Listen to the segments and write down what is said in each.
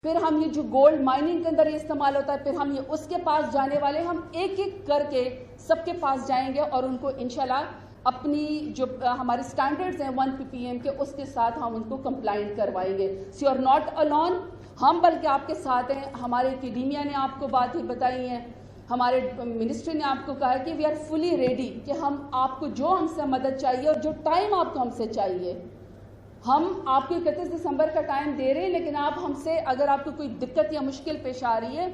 پھر ہم یہ جو گولڈ مائننگ کے اندر یہ استعمال ہوتا ہے، پھر ہم یہ اس کے پاس جانے والے، ہم ایک ایک کر کے سب کے پاس جائیں گے اور ان کو انشاءاللہ اپنی جو ہمارے سٹینڈرڈز ہیں 1 ppm کے، اس کے ساتھ ہم ان کو کمپلائنٹ کروائیں گے. So you are not alone, ہم بلکہ آپ کے ساتھ ہیں. ہمارے اکیڈیمیا نے آپ کو باتیں بتائی ہیں، ہمارے منسٹری نے آپ کو کہا ہے کہ وی آر فلی ریڈی، کہ ہم آپ کو جو ہم سے مدد چاہیے اور جو ٹائم آپ کو ہم سے چاہیے، ہم آپ کو 31 دسمبر کا ٹائم دے رہے ہیں. لیکن آپ ہم سے، اگر آپ کو کوئی دقت یا مشکل پیش آ رہی ہے،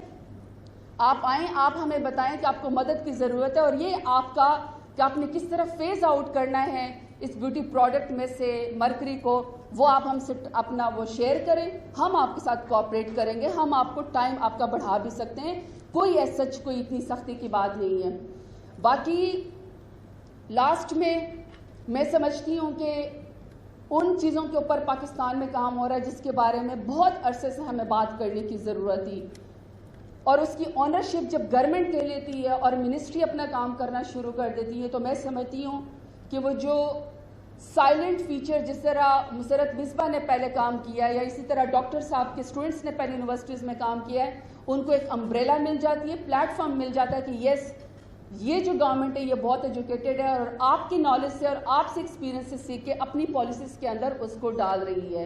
آپ آئیں، آپ ہمیں بتائیں کہ آپ کو مدد کی ضرورت ہے، اور یہ آپ کا کہ آپ نے کس طرح فیز آؤٹ کرنا ہے اس بیوٹی پروڈکٹ میں سے مرکری کو، وہ آپ ہم سے اپنا وہ شیئر کریں. ہم آپ کے ساتھ کوآپریٹ کریں گے. ہم آپ کو ٹائم آپ کا بڑھا بھی سکتے ہیں، کوئی ایسا کوئی اتنی سختی کی بات نہیں ہے. باقی لاسٹ میں سمجھتی ہوں کہ ان چیزوں کے اوپر پاکستان میں کام ہو رہا ہے جس کے بارے میں بہت عرصے سے ہمیں بات کرنے کی ضرورت تھی، اور اس کی آنرشپ جب گورنمنٹ لے لیتی ہے اور منسٹری اپنا کام کرنا شروع کر دیتی ہے، تو میں سمجھتی ہوں کہ وہ جو سائلنٹ فیچر جس طرح مسرت مصباح نے پہلے کام کیا ہے، یا اسی طرح ڈاکٹر صاحب کے اسٹوڈنٹس نے پہلے یونیورسٹیز میں کام کیا ہے، ان کو ایک امبریلا مل جاتی ہے، پلیٹ فارم مل جاتا ہے کہ یس، یہ جو گورنمنٹ ہے یہ بہت ایجوکیٹڈ ہے اور آپ کی نالج سے اور آپ سے ایکسپیرینس سے سیکھ کے اپنی پالیسیز کے اندر اس کو ڈال رہی ہے.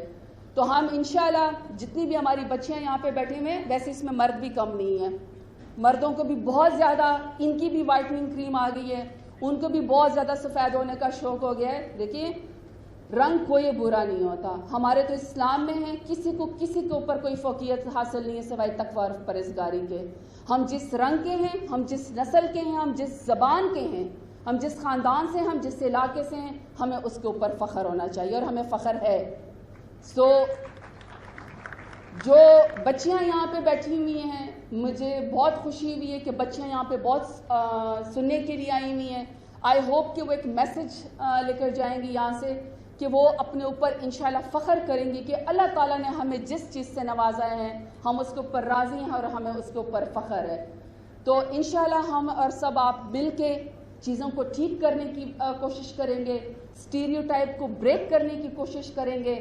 تو ہم انشاءاللہ جتنی بھی ہماری بچیاں یہاں پہ بیٹھے ہوئے ہیں، ویسے اس میں مرد بھی کم نہیں ہیں، مردوں کو بھی بہت زیادہ، ان کی بھی وائٹننگ کریم آ گئی ہے، ان کو بھی بہت زیادہ سفید ہونے کا شوق ہو گیا ہے. دیکھیں، رنگ کوئی برا نہیں ہوتا. ہمارے تو اسلام میں ہے کسی کے اوپر کوئی فوقیت حاصل نہیں ہے سوائے تقوی اور پرہیزگاری کے. ہم جس رنگ کے ہیں، ہم جس نسل کے ہیں، ہم جس زبان کے ہیں، ہم جس خاندان سے، ہم جس علاقے سے ہیں، ہمیں اس کے اوپر فخر ہونا چاہیے، اور ہمیں فخر ہے. سو جو بچیاں یہاں پہ بیٹھی ہوئی ہیں، مجھے بہت خوشی ہوئی ہے کہ بچیاں یہاں پہ بہت سننے کے لیے آئی ہوئی ہیں. آئی ہوپ کہ وہ ایک میسج لے کر جائیں گی یہاں سے، کہ وہ اپنے اوپر انشاءاللہ فخر کریں گی کہ اللہ تعالیٰ نے ہمیں جس چیز سے نوازا ہے ہم اس کے اوپر راضی ہیں اور ہمیں اس کے اوپر فخر ہے. تو انشاءاللہ ہم اور سب آپ مل کے چیزوں کو ٹھیک کرنے کی کوشش کریں گے، اسٹیریوٹائپ کو بریک کرنے کی کوشش کریں گے،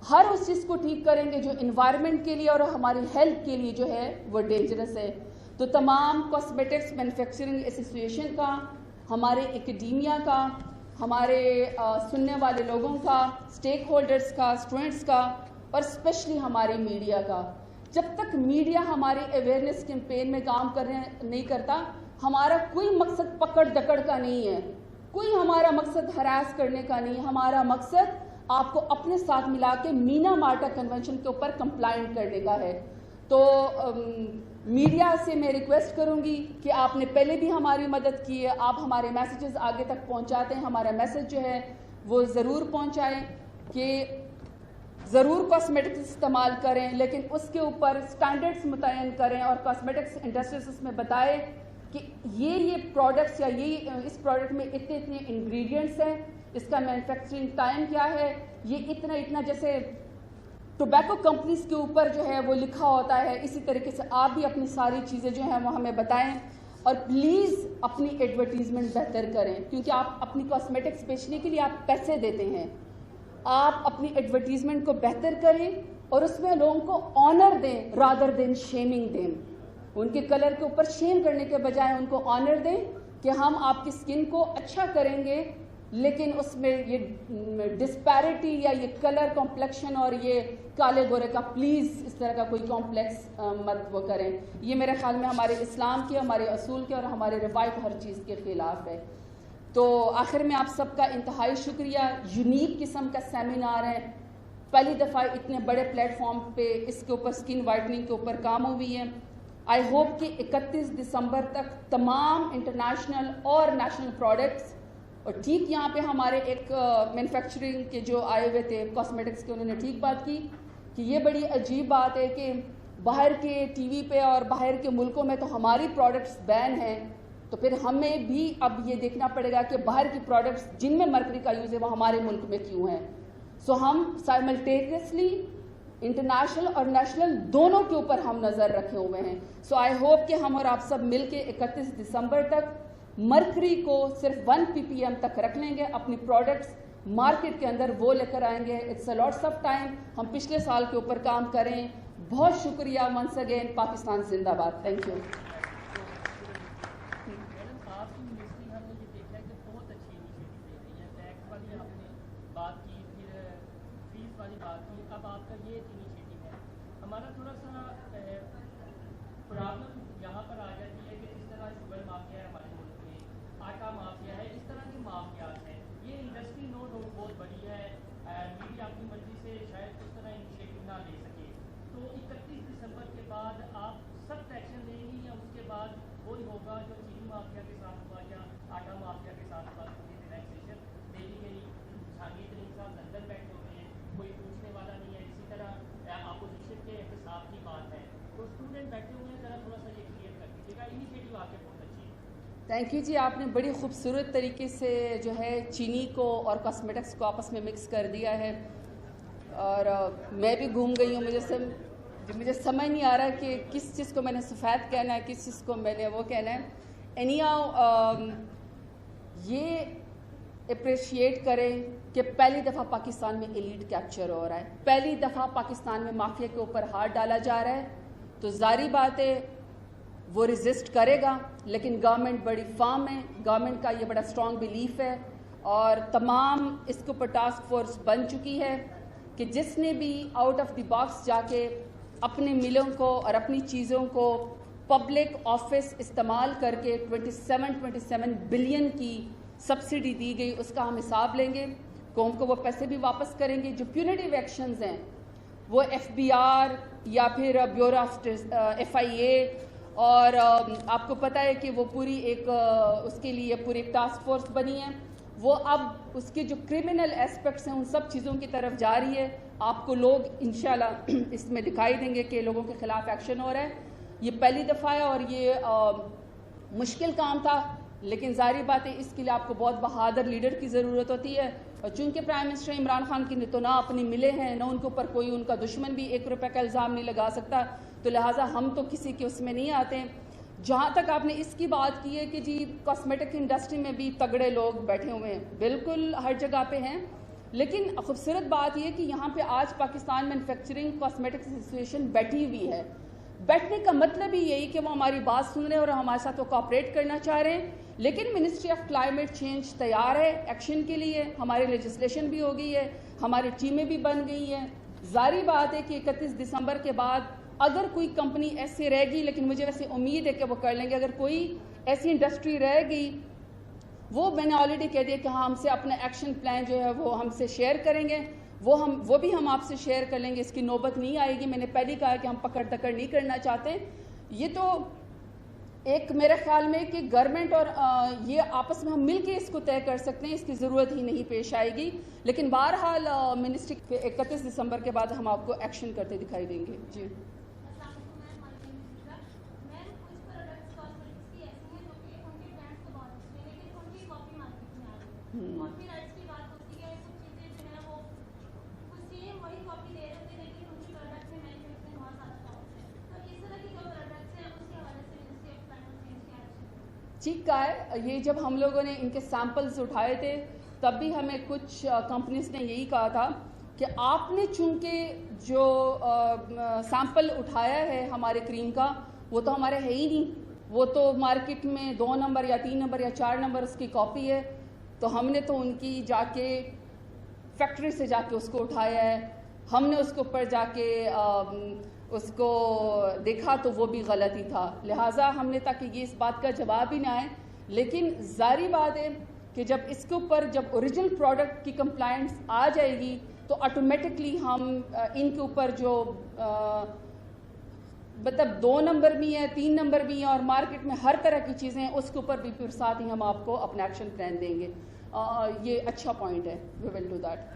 ہر اس چیز کو ٹھیک کریں گے جو انوائرمنٹ کے لیے اور ہماری ہیلتھ کے لیے جو ہے وہ ڈینجرس ہے. تو تمام کاسمیٹکس مینوفیکچرنگ ایسوسی ایشن کا، ہمارے اکیڈیمیا کا، ہمارے سننے والے لوگوں کا، اسٹیک ہولڈرز کا، اسٹوڈنٹس کا، اور اسپیشلی ہماری میڈیا کا، جب تک میڈیا ہمارے اویئرنیس کیمپین میں کام نہیں کرتا، ہمارا کوئی مقصد پکڑ دکڑ کا نہیں ہے، کوئی ہمارا مقصد ہراس کرنے کا نہیں ہے. ہمارا مقصد آپ کو اپنے ساتھ ملا کے مینا مارٹا کنونشن کے اوپر کمپلائنٹ کرنے کا ہے. تو میڈیا سے میں ریکویسٹ کروں گی کہ آپ نے پہلے بھی ہماری مدد کی ہے، آپ ہمارے میسیجز آگے تک پہنچاتے ہیں. ہمارا میسیج جو ہے وہ ضرور پہنچائیں کہ ضرور کاسمیٹکس استعمال کریں، لیکن اس کے اوپر سٹینڈرڈز متعین کریں، اور کاسمیٹکس انڈسٹریز میں بتائیں کہ یہ پروڈکٹس یا یہ اس پروڈکٹ میں اتنے انگریڈینٹس ہیں، اس کا مینوفیکچرنگ ٹائم کیا ہے، یہ اتنا، جیسے ٹوبیکو کمپنیز کے اوپر جو ہے وہ لکھا ہوتا ہے، اسی طریقے سے آپ بھی اپنی ساری چیزیں جو ہیں وہ ہمیں بتائیں. اور پلیز اپنی ایڈورٹیزمنٹ بہتر کریں، کیونکہ آپ اپنی کاسمیٹکس بیچنے کے لیے آپ پیسے دیتے ہیں. آپ اپنی ایڈورٹیزمنٹ کو بہتر کریں اور اس میں لوگوں کو آنر دیں رادر دین شیمنگ دیں. ان کے کلر کے اوپر شیم کرنے کے بجائے ان کو آنر دیں کہ ہم آپ کی اسکن کو اچھا کریں گے، لیکن اس میں یہ ڈسپیرٹی یا یہ کلر کمپلیکشن اور یہ کالے گورے کا پلیز اس طرح کا کوئی کمپلیکس مت وہ کریں. یہ میرے خیال میں ہمارے اسلام کے، ہمارے اصول کے اور ہمارے روایت ہر چیز کے خلاف ہے. تو آخر میں آپ سب کا انتہائی شکریہ. یونیک قسم کا سیمینار ہے، پہلی دفعہ اتنے بڑے پلیٹ فارم پہ اس کے اوپر اسکن وائٹننگ کے اوپر کام ہوئی ہے. آئی ہوپ کہ 31 دسمبر تک تمام انٹرنیشنل اور نیشنل پروڈکٹس، اور ٹھیک یہاں پہ ہمارے ایک مینوفیکچرنگ کے جو آئے ہوئے تھے کاسمیٹکس کے، انہوں نے ٹھیک بات کی کہ یہ بڑی عجیب بات ہے کہ باہر کے ٹی وی پہ اور باہر کے ملکوں میں تو ہماری پروڈکٹس بین ہیں، تو پھر ہمیں بھی اب یہ دیکھنا پڑے گا کہ باہر کی پروڈکٹس جن میں مرکری کا یوز ہے وہ ہمارے ملک میں کیوں ہیں. سو ہم سائملٹینیسلی انٹرنیشنل اور نیشنل دونوں کے اوپر ہم نظر رکھے ہوئے ہیں. سو آئی ہوپ کہ ہم اور آپ سب مل کے 31 دسمبر تک مرکری کو صرف 1 ppm تک رکھ لیں گے. اپنی پروڈکٹس مارکیٹ کے اندر وہ لے کر آئیں گے. It's a lots of time. ہم پچھلے سال کے اوپر کام کریں بہت شکریہ ونس اگین. پاکستان زندہ باد. Thank you. ہمارا تھوڑا سا پرابلم یہاں پر آ جاتی ہے کہ اس طرح شوگر مافیا ہے ہمارے ملک میں, آٹا مافیا ہے, اس طرح کے مافیات ہیں. یہ انڈسٹری نو ڈاؤٹ بہت بڑی ہے, میڈیا اپنی مرضی سے شاید اس طرح انیشیٹو نہ لے سکے. تو 31 دسمبر کے بعد آپ سخت ایکشن لیں گی یا اس کے بعد وہی ہوگا جو چینی مافیا کے ساتھ ہوا یا آٹا مافیا کے ساتھ ہوا, ریلیکسیشن دے دی گئی, جہانگیر ترین صاحب لندن بیٹھے ہوئے ہیں, کوئی پوچھنے والا نہیں ہے. اسی طرح اپوزیشن کے احتساب کی بات ہے, تو اسٹوڈنٹ بیٹھے ہوئے ہیں, ذرا تھوڑا سا یہ کلیئر کر دیجیے گا. انیشیٹو آپ کے بہت اچھی ہے. تھینک یو جی. آپ نے بڑی خوبصورت طریقے سے جو ہے چینی کو اور کاسمیٹکس کو آپس میں مکس کر دیا ہے, اور میں بھی گھوم گئی ہوں. مجھے سمجھ نہیں آ رہا کہ کس چیز کو میں نے سفید کہنا ہے, کس چیز کو میں نے وہ کہنا ہے. یہ اپریشیٹ کریں کہ پہلی دفعہ پاکستان میں ایلیٹ کیپچر ہو رہا ہے, پہلی دفعہ پاکستان میں مافیا کے اوپر ہاتھ ڈالا جا رہا ہے. تو ظاہری بات ہے وہ ریزسٹ کرے گا, لیکن گورنمنٹ بڑی فارم ہے, گورنمنٹ کا یہ بڑا اسٹرانگ بلیف ہے, اور تمام اس کے اوپر ٹاسک فورس بن چکی ہے کہ جس نے بھی آؤٹ آف دی باکس جا کے اپنے ملوں کو اور اپنی چیزوں کو پبلک آفس استعمال کر کے 27 بلین کی سبسڈی دی گئی, اس کا ہم حساب لیں گے. قوم کو وہ پیسے بھی واپس کریں گے. جو پیونیٹیو ایکشنز ہیں وہ FBR یا پھر بیورو آف FIA, اور آپ کو پتہ ہے کہ وہ پوری ایک اس کے لیے پوری ایک ٹاسک فورس بنی ہے. وہ اب اس کے جو کرمنل ایسپیکٹس ہیں ان سب چیزوں کی طرف جا رہی ہے. آپ کو لوگ انشاءاللہ اس میں دکھائی دیں گے کہ لوگوں کے خلاف ایکشن ہو رہا ہے. یہ پہلی دفعہ ہے اور یہ مشکل کام تھا, لیکن ظاہری بات ہے اس کے لیے آپ کو بہت بہادر لیڈر کی ضرورت ہوتی ہے. اور چونکہ پرائم منسٹر عمران خان کی تو نہ اپنے ملے ہیں, نہ ان کے اوپر کوئی ان کا دشمن بھی 1 روپے کا الزام نہیں لگا سکتا, تو لہٰذا ہم تو کسی کے اس میں نہیں آتے. جہاں تک آپ نے اس کی بات کی ہے کہ جی کاسمیٹک انڈسٹری میں بھی تگڑے لوگ بیٹھے ہوئے ہیں, بالکل ہر جگہ پہ ہیں, لیکن خوبصورت بات یہ کہ یہاں پہ آج پاکستان مینوفیکچرنگ کاسمیٹکس ایسوسیشن بیٹھی ہوئی ہے. بیٹھنے کا مطلب ہی یہی کہ وہ ہماری بات سن رہے ہیں اور ہمارے ساتھ وہ کوآپریٹ کرنا چاہ رہے ہیں. لیکن منسٹری آف کلائمیٹ چینج تیار ہے ایکشن کے لیے, ہماری لیجسلیشن بھی ہو گئی ہے, ہماری ٹیمیں بھی بن گئی ہیں. ظاہری بات ہے کہ 31 دسمبر کے بعد اگر کوئی کمپنی ایسے رہے گی, لیکن مجھے ویسے امید ہے کہ وہ کر لیں گے, اگر کوئی ایسی انڈسٹری رہ گئی, وہ میں نے آلریڈی کہہ دیا کہ ہاں ہم سے اپنا ایکشن پلان جو ہے وہ ہم سے شیئر کریں گے, وہ بھی ہم آپ سے شیئر کر لیں گے. اس کی نوبت نہیں آئے گی. میں نے پہلے کہا کہ ہم پکڑ دکڑ نہیں کرنا چاہتے. یہ تو ایک میرے خیال میں کہ گورنمنٹ اور یہ آپس میں ہم مل کے اس کو طے کر سکتے ہیں, اس کی ضرورت ہی نہیں پیش آئے گی. لیکن بہرحال منسٹری 31 دسمبر کے بعد ہم آپ کو ایکشن کرتے دکھائی دیں گے. جی ٹھیک کہا ہے. یہ جب ہم لوگوں نے ان کے سیمپلز اٹھائے تھے تب بھی ہمیں کچھ کمپنیز نے یہی کہا تھا کہ آپ نے چونکہ جو سیمپل اٹھایا ہے ہمارے کریم کا وہ تو ہمارے ہے ہی نہیں, وہ تو مارکیٹ میں 2 نمبر یا 3 نمبر یا 4 نمبر اس کی کاپی ہے. تو ہم نے تو ان کی جا کے فیکٹری سے جا کے اس کو اٹھایا ہے, ہم نے اس کے اوپر جا کے اس کو دیکھا تو وہ بھی غلط ہی تھا. لہٰذا ہم نے تاکہ یہ اس بات کا جواب ہی نہ آئے, لیکن ظاہری بات ہے کہ جب اس کے اوپر جب اوریجنل پروڈکٹ کی کمپلائنس آ جائے گی تو آٹومیٹکلی ہم ان کے اوپر جو مطلب 2 نمبر بھی ہیں 3 نمبر بھی ہیں اور مارکیٹ میں ہر طرح کی چیزیں ہیں اس کے اوپر بھی پھر ساتھ ہی ہم آپ کو اپنا ایکشن پلان دیں گے. یہ اچھا پوائنٹ ہے, وی ول ڈو دیٹ.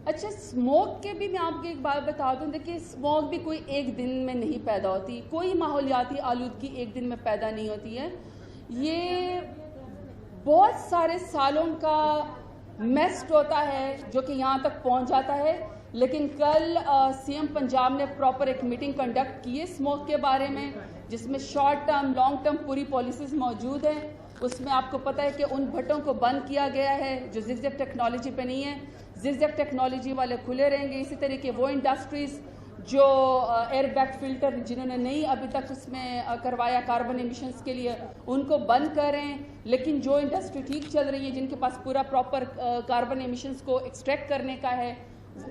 اچھا, اسموک کے بھی میں آپ کو ایک بات بتا دوں, دیکھیے اسموک بھی کوئی ایک دن میں نہیں پیدا ہوتی, کوئی ماحولیاتی آلودگی ایک دن میں پیدا نہیں ہوتی ہے. یہ بہت سارے سالوں کا میسڈ ہوتا ہے جو کہ یہاں تک پہنچ جاتا ہے. لیکن کل سی ایم پنجاب نے پراپر ایک میٹنگ کنڈکٹ کی ہے اسموک کے بارے میں, جس میں شارٹ ٹرم لانگ ٹرم پوری پالیسیز موجود ہیں. اس میں آپ کو پتہ ہے کہ ان بھٹوں کو بند کیا گیا ہے جو زگ زیگ ٹیکنالوجی پہ نہیں ہے. زگ زیگ ٹیکنالوجی والے کھلے رہیں گے. اسی طریقے وہ انڈسٹریز جو ایئر بیگ فلٹر جنہوں نے نہیں ابھی تک اس میں کروایا کاربن ایمیشنز کے لیے, ان کو بند کریں. لیکن جو انڈسٹری ٹھیک چل رہی ہے, جن کے پاس پورا پراپر کاربن ایمیشنز کو ایکسٹریکٹ کرنے کا ہے,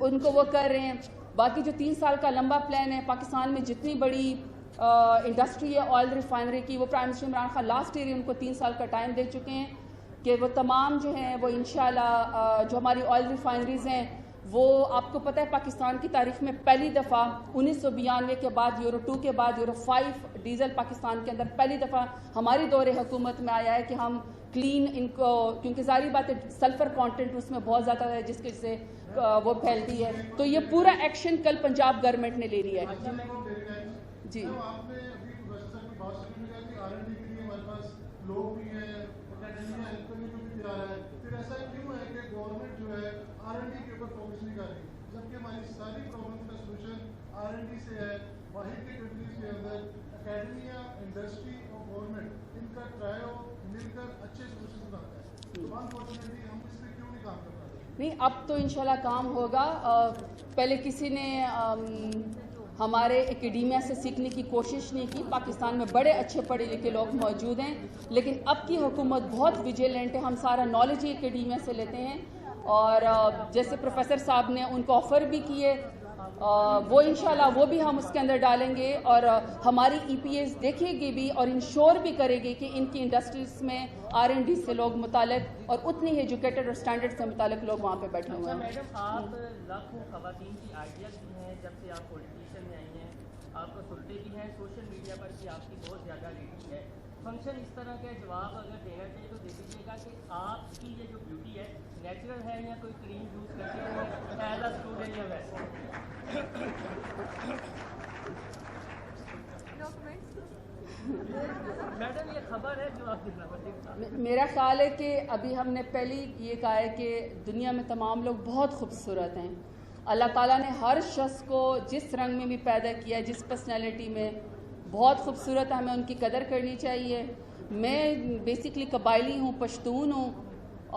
ان کو وہ کر رہے ہیں. باقی جو 3 سال کا لمبا پلان ہے, پاکستان میں جتنی بڑی انڈسٹری ہے آئل ریفائنری کی, وہ prime minister Imran Khan last year ان کو 3 سال کا ٹائم دے چکے ہیں کہ وہ تمام جو ہیں وہ انشاءاللہ جو ہماری آئل ریفائنریز ہیں وہ آپ کو پتہ ہے پاکستان کی تاریخ میں پہلی دفعہ 1992 کے بعد یورو 2 کے بعد یورو 5 ڈیزل پاکستان کے اندر پہلی دفعہ ہماری دور حکومت میں آیا ہے کہ ہم کلین ان کو, کیونکہ ظاہری بات ہے سلفر کانٹینٹ اس میں بہت زیادہ ہے جس کے سے وہ پھیلتی ہے. تو یہ پورا ایکشن کل پنجاب گورنمنٹ نے لے لیا ہے. جی نہیں, اب تو انشاءاللہ کام ہوگا. پہلے کسی نے ہمارے اکیڈیمیا سے سیکھنے کی کوشش نہیں کی. پاکستان میں بڑے اچھے پڑھے لکھے لوگ موجود ہیں, لیکن اب کی حکومت بہت ویجیلنٹ ہے. ہم سارا نالج ہی اکیڈیمیا سے لیتے ہیں, اور جیسے پروفیسر صاحب نے ان کو آفر بھی کیے, وہ انشاءاللہ وہ بھی ہم اس کے اندر ڈالیں گے. اور ہماری ای پی ایس دیکھے گی بھی اور انشور بھی کرے گی کہ ان کی انڈسٹریز میں R&D سے لوگ متعلق اور اتنی ہی ایجوکیٹڈ اور اسٹینڈرڈ سے متعلق لوگ وہاں پہ بیٹھے ہوئے ہیں. میڈم, آپ لاکھوں خواتین کی آئیڈیاز بھی ہیں جب سے آپ پولیٹیشن میں آئی ہیں, آپ کو سنتے بھی ہیں, سوشل میڈیا پر بھی آپ کی بہت زیادہ ریٹنگ ہے. فنکشن اس طرح کے جواب اگر دینا چاہیے تو دے دیجیے گا کہ آپ کی یہ جو بیوٹی ہے نیچرل ہے یا کوئی کریم یوز کرتے ہیں ایز اے اسٹوڈنٹ یا ویسے. میڈم یہ خبر ہے جو آپ میرا خیال ہے کہ ابھی ہم نے پہلی یہ کہا ہے کہ دنیا میں تمام لوگ بہت خوبصورت ہیں. اللہ تعالیٰ نے ہر شخص کو جس رنگ میں بھی پیدا کیا ہے, جس پرسنالٹی میں, بہت خوبصورت ہے. ہمیں ان کی قدر کرنی چاہیے. میں بیسکلی قبائلی ہوں, پشتون ہوں,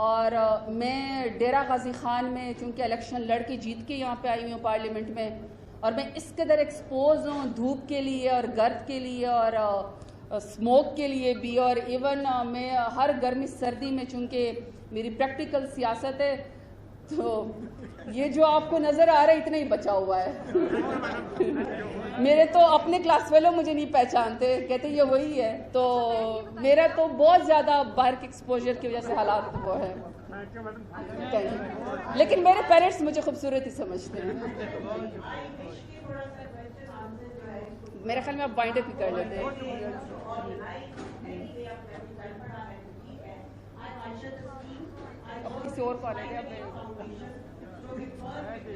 اور میں ڈیرہ غازی خان میں چونکہ الیکشن لڑ کے جیت کے یہاں پہ آئی ہوئی ہوں پارلیمنٹ میں, اور میں اس قدر ایکسپوز ہوں دھوپ کے لیے اور گرد کے لیے اور اسموک کے لیے بھی, اور ایون میں ہر گرمی سردی میں چونکہ میری پریکٹیکل سیاست ہے تو یہ جو آپ کو نظر آ رہا ہے اتنا ہی بچا ہوا ہے. میرے تو اپنے کلاس فیلو مجھے نہیں پہچانتے, کہتے یہ وہی ہے. تو میرا تو بہت زیادہ باہر کے ایکسپوجر کی وجہ سے حالات وہ ہے, لیکن میرے پیرنٹس مجھے خوبصورت ہی سمجھتے ہیں. میرے خیال میں آپ وائنڈ اپ ہی کر لیتے ہیں. کسی اور کو آ رہے ہیں